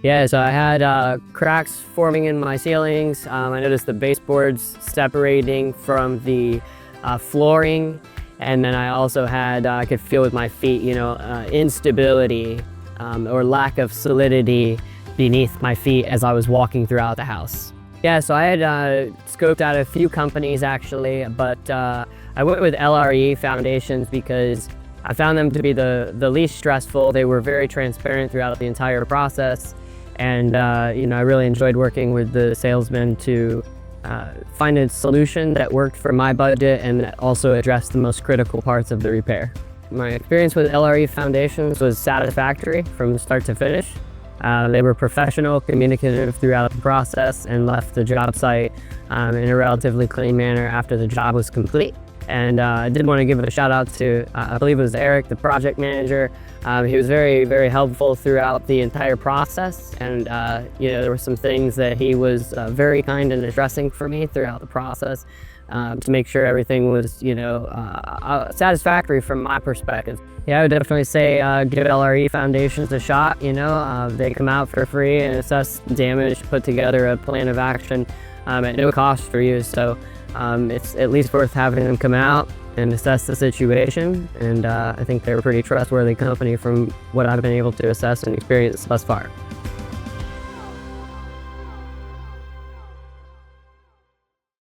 Yeah, so I had cracks forming in my ceilings. I noticed the baseboards separating from the flooring, and then I also had, I could feel with my feet, instability or lack of solidity beneath my feet as I was walking throughout the house. Yeah, so I had scoped out a few companies actually, but I went with LRE Foundations because I found them to be the least stressful. They were very transparent throughout the entire process. And I really enjoyed working with the salesman to find a solution that worked for my budget and that also addressed the most critical parts of the repair. My experience with LRE Foundations was satisfactory from start to finish. They were professional, communicative throughout the process, and left the job site in a relatively clean manner after the job was complete. And I did want to give a shout out to, I believe it was Eric, the project manager. He was very, very helpful throughout the entire process. And, there were some things that he was very kind in addressing for me throughout the process to make sure everything was, satisfactory from my perspective. Yeah, I would definitely say give LRE Foundations a shot. They come out for free and assess damage, put together a plan of action at no cost for you. So it's at least worth having them come out and assess the situation, and I think they're a pretty trustworthy company from what I've been able to assess and experience thus far.